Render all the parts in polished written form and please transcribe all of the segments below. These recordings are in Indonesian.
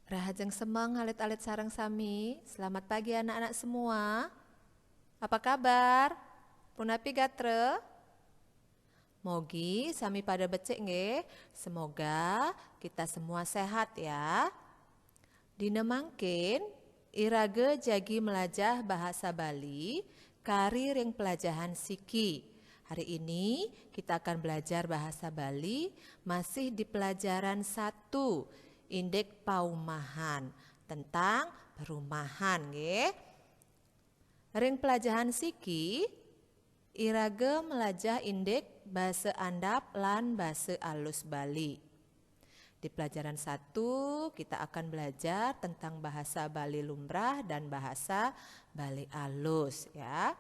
Rahajeng semeng alit-alit sareng sami. Selamat pagi anak-anak semua. Apa kabar? Punapi gatre? Mogi sami pada becik nggih. Semoga kita semua sehat ya. Dina mangkin irage jagi melajah bahasa Bali kari ring pelajahan siki. Hari ini kita akan belajar bahasa Bali masih di pelajaran 1, indek paumahan, tentang perumahan nggih. Ring pelajahan siki irage melajah indek bahasa andap lan bahasa alus Bali. Di pelajaran 1 kita akan belajar tentang bahasa Bali lumrah dan bahasa Bali alus ya.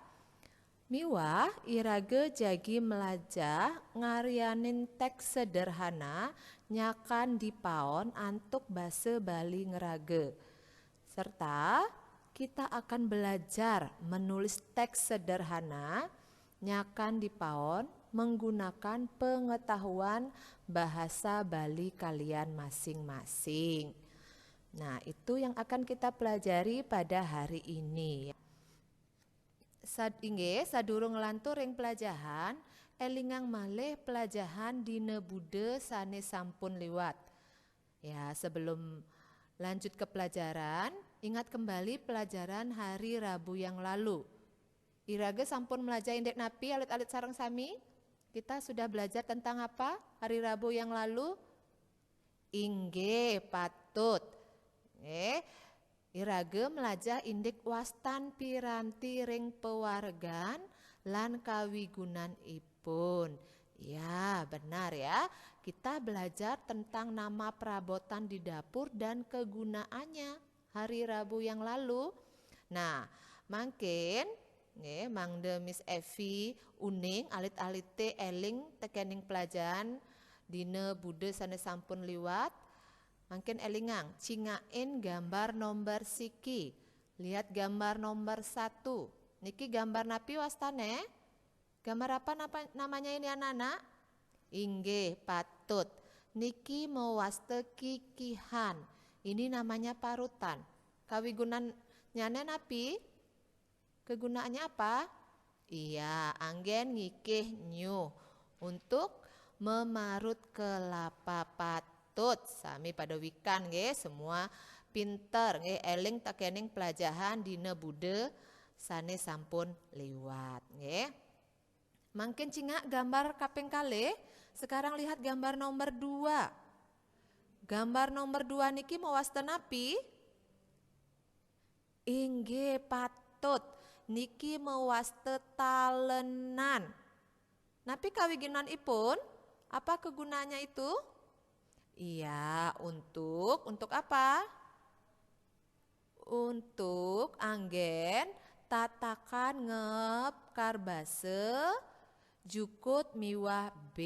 Miwah irage jagi melajah ngarianin teks sederhana nyakan di paon antuk bahasa Bali ngerage. Serta kita akan belajar menulis teks sederhana nyakan di paon menggunakan pengetahuan bahasa Bali kalian masing-masing. Nah, itu yang akan kita pelajari pada hari ini. Sadurung ngelantur ring pelajahan, elingang malih pelajahan dina Bude sane sampun liwat. Ya, sebelum lanjut ke pelajaran, ingat kembali pelajaran hari Rabu yang lalu. Irage sampun melajah indek napi alit-alit sareng sami. Kita sudah belajar tentang apa hari Rabu yang lalu? Inggih patut. Irage melajah indek wastan piranti ring pewargan lan kawigunan ipun. Ya, benar ya. Kita belajar tentang nama perabotan di dapur dan kegunaannya hari Rabu yang lalu. Nah, mangkin mangde Miss Evi uning alit-alite eling tekening pelajaran dina Bude sane sampun liwat. Mungkin elingang, cingain gambar nomor siki. Lihat gambar nomor 1. Niki gambar napi wastane? Gambar apa namanya ini anak-anak? Inggih, patut. Niki mewaste kikihan. Ini namanya parutan. Kawigunannya napi? Kegunaannya apa? Iya, anggen ngikih nyuh. Untuk memarut kelapa patut. Sami pada wikan nggih, semua pinter nggih eling takening pelajaran dina Bude sane sampun liwat nggih. Mangkin cingak gambar kaping kalih, sekarang lihat gambar nomor 2. Gambar nomor 2 niki mawaste napi? Inggih patut. Niki mawaste talenan. Napi kawiginan ipun? Apa kegunaannya itu? Iya, untuk apa? Untuk anggen tatakan ngep karbase jukut miwah B.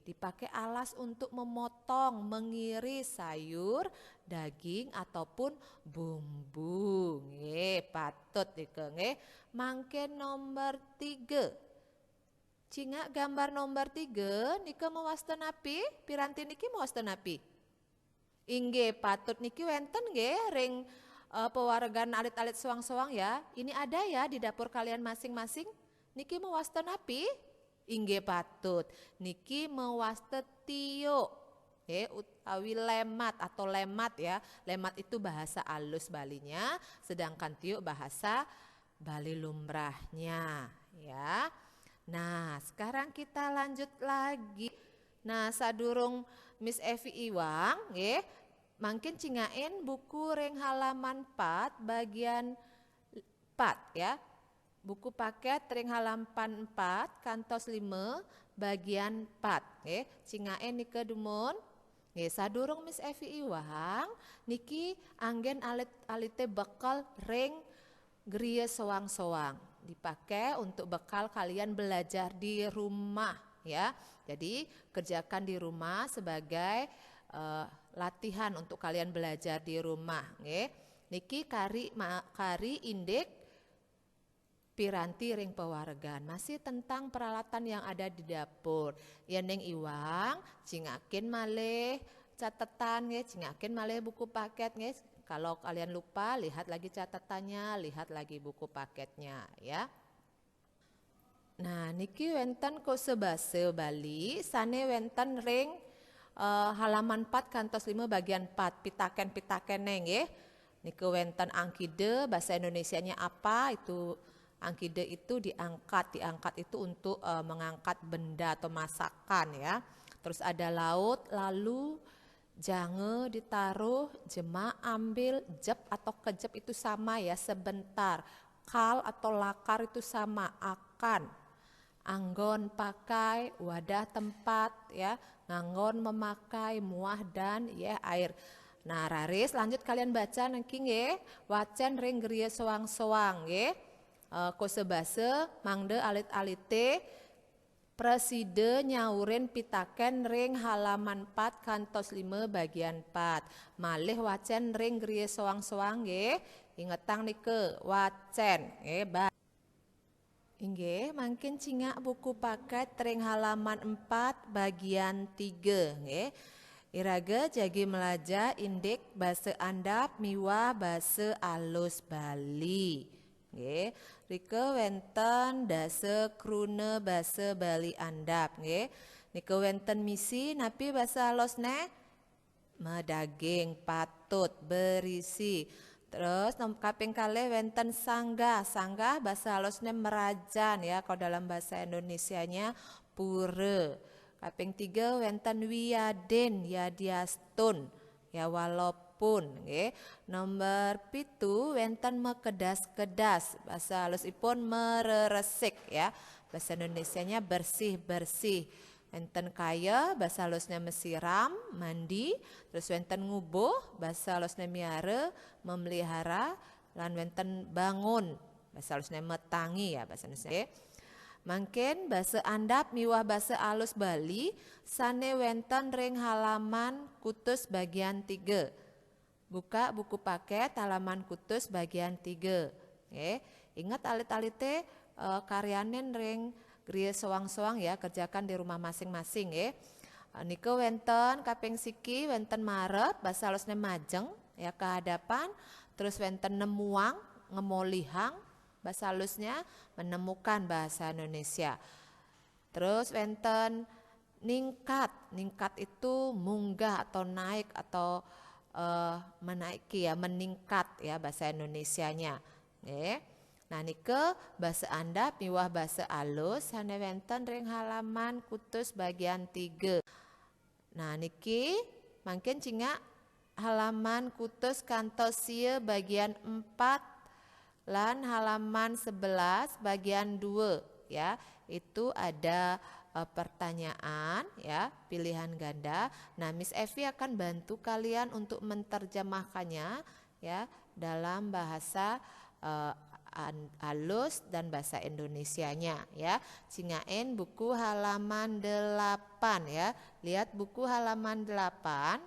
Dipakai alas untuk memotong, mengiris sayur, daging ataupun bumbu. Nggih, patut iki nggih. Mangke nomor 3. Cingak gambar nomor 3 nika mawaste napi? Piranti niki mawaste napi? Inggih patut niki wenten nggih ring pewargan alit-alit soang-soang ya. Ini ada ya di dapur kalian masing-masing. Niki mawaste napi? Inggih patut. Niki mawaste tio. Utawi lemat atau lemat ya. Lemat itu bahasa alus Balinya, sedangkan tio bahasa Bali lumrahnya ya. Nah, sekarang kita lanjut lagi. Nah, sadurung Miss Evi Iwang, mungkin cingain buku ring halaman 4 bagian 4 ya. Buku paket ring halaman 4 kantos 5 bagian 4. Cingain niki dumun. Sadurung Miss Evi Iwang, niki anggen alit-alite bekal ring griya soang-soang. Dipakai untuk bekal kalian belajar di rumah ya. Jadi kerjakan di rumah sebagai latihan untuk kalian belajar di rumah nggih. Niki kari indek piranti ring pewargan. Masih tentang peralatan yang ada di dapur. Ya Neng Iwang, cingakin malih catatan nggih, cingaken malih buku paket nggih. Kalau kalian lupa, lihat lagi catatannya, lihat lagi buku paketnya ya. Nah, niki wenten Kose Basa Bali, sane wenten ring halaman 4 kantos 5 bagian 4 pitaken-pitaken nggih. Niku wenten angkide, bahasa Indonesianya apa? Itu angkide itu diangkat itu untuk mengangkat benda atau masakan ya. Terus ada laut, lalu jangan ditaruh, jema ambil, jep atau kejep itu sama ya, sebentar. Kal atau lakar itu sama, akan. Anggon pakai, wadah tempat ya, nganggon memakai, muah dan ya air. Nah, Raris lanjut kalian baca nangking nggih, wacen ring geria soang-soang nggih. Kose basa mangde alit-alite preside nyaurin pitaken ring halaman 4 kantos 5 bagian 4. Malih wacen ring geria soang-soang nggih. Ingetang nike wacen nggih. Inggih, mangkin cingak buku paket ring halaman 4 bagian 3 nggih. Iraga jagi melaja indik basa andap miwa basa alus Bali. Nggih. Rika wenten dasa krune basa Bali andap nggih. Nika wenten misi napi basa alosne medaging patut berisi. Terus kaping kalih wenten sanggah. Sanggah bahasa halusnya merajan ya, kalau dalam bahasa Indonesianya pura. Kaping 3 wenten wiyaden yadiastun ya walaupun nggih. Nomor 7 wenten mekedas-kedas. Bahasa halusipun mereresik ya. Bahasa Indonesianya bersih-bersih. Wenten kaya, bahasa halusnya mesiram, mandi. Terus wenten ngubuh, bahasa halusnya miara, memelihara. Lan wenten bangun, bahasa halusnya metangi ya bahasa Indonesia. Mangken bahasa andap miwah bahasa alus Bali, sane wenten ring halaman kutus bagian 3. Buka buku paket halaman kutus bagian 3. Ingat alit-alite karyanen ring Gria soang-soang ya, kerjakan di rumah masing-masing ya. Niko wenten kaping siki wenten marep, bahasa halusnya majeng ya kehadapan. Terus wenten nemuang, ngemolihang, bahasa halusnya menemukan bahasa Indonesia. Terus wenten ningkat, ningkat itu munggah atau naik atau menaiki ya, meningkat ya bahasa Indonesianya. Nah nike bahasa andap miwah bahasa alus hane wenten ring halaman kutus bagian 3. Nah niki mungkin cinga halaman kutus kantos sia bagian 4 lan halaman 11 bagian 2 ya. Itu ada pertanyaan ya, pilihan ganda. Nah Miss Evi akan bantu kalian untuk menerjemahkannya ya dalam bahasa alus dan bahasa Indonesianya ya. Cingain buku halaman 8 ya. Lihat buku halaman 8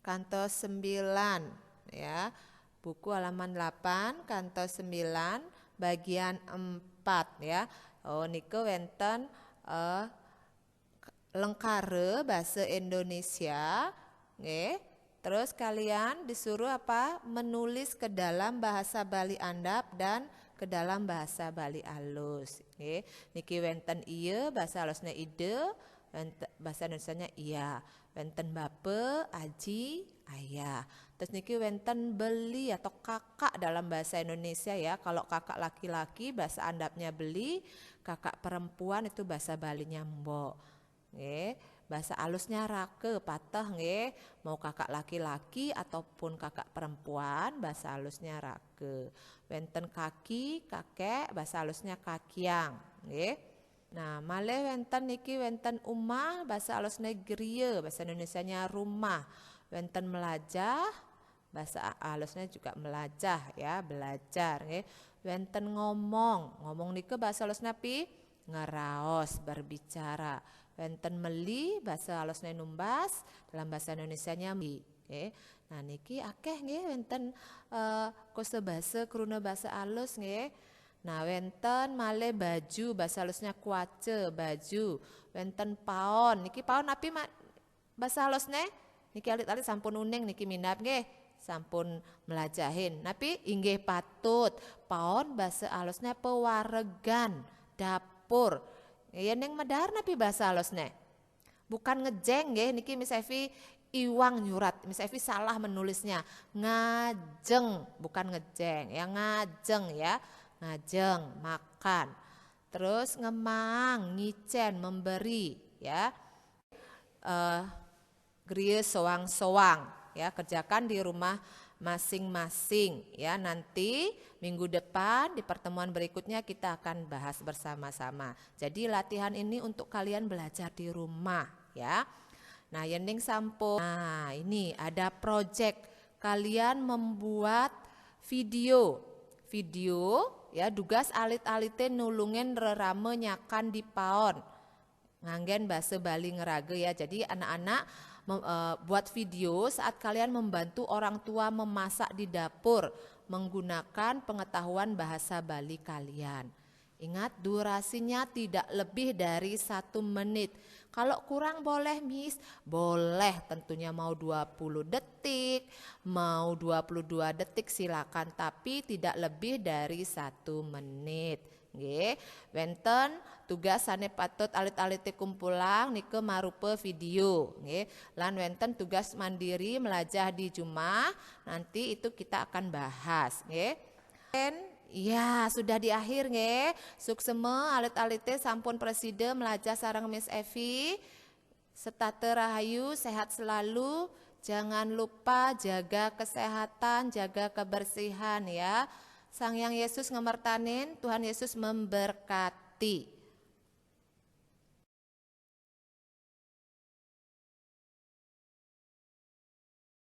kantos 9 ya. Buku halaman 8 kantos 9 bagian 4 ya. Oh niko wenten lengkare bahasa Indonesia nggih. Terus kalian disuruh apa? Menulis ke dalam bahasa Bali andap dan ke dalam bahasa Bali alus. Okay. Niki wenten iya, bahasa halusnya ide, bahasa Indonesianya iya. Wenten bape, aji, ayah. Terus niki wenten beli atau kakak dalam bahasa Indonesia ya. Kalau kakak laki-laki bahasa andapnya beli, kakak perempuan itu bahasa Balinya mbok. Okay. Bahasa alusnya rake, patah nggih. Mau kakak laki-laki ataupun kakak perempuan, bahasa alusnya rake. Wenten kaki, kakek, bahasa alusnya kakiang, nggih. Nah, malih wenten niki wenten umah, bahasa alusnya griya, bahasa Indonesianya rumah. Wenten melajah, bahasa alusnya juga melajah ya, belajar nggih. Wenten ngomong niki bahasa alusnya pi ngeraos, berbicara. Wenten meli bahasa halusnya numbas, dalam bahasa Indonesianya mi. Okay. Nah niki akeh nggih wenten kose basa kruna bahasa alus nggih. Nah wenten malih baju bahasa halusnya kuace, baju. Wenten paon. Niki paon api Basa halusne niki alit-alit sampun uneng niki minap nggih, sampun melajahin. Tapi inggih patut paon basa halusne pewaregan, dapur. Ya neng medar napi basa halusne. Bukan ngejeng nggih niki Miss Evi iwang nyurat. Miss Evi salah menulisnya. Ngajeng bukan ngejeng ya, ngajeng ya. Ngajeng makan. Terus ngemang, ngicen, memberi ya. Grie soang-soang ya, kerjakan di rumah masing-masing ya. Nanti minggu depan di pertemuan berikutnya kita akan bahas bersama-sama. Jadi latihan ini untuk kalian belajar di rumah ya. Nah, yending sampo. Nah, ini ada project kalian membuat video ya, tugas alit-alite nulungen rerame nyakan di paon. Nganggen bahasa Bali ngerage ya. Jadi anak-anak buat video saat kalian membantu orang tua memasak di dapur menggunakan pengetahuan bahasa Bali kalian. Ingat durasinya tidak lebih dari 1 menit. Kalau kurang boleh Miss, boleh tentunya mau 20 detik, mau 22 detik silakan, tapi tidak lebih dari 1 menit. Nggih, wenten tugas sane patut alit-alite kumpulang nike marupa video nggih. Lan wenten tugas mandiri melajah di Jumah, nanti itu kita akan bahas nggih. Ya, sudah di akhir nggih. Sukseme alit-alite sampun preside melajah sareng Miss Evi. Setate rahayu, sehat selalu. Jangan lupa jaga kesehatan, jaga kebersihan ya. Sang Hyang Yesus ngemertanin, Tuhan Yesus memberkati.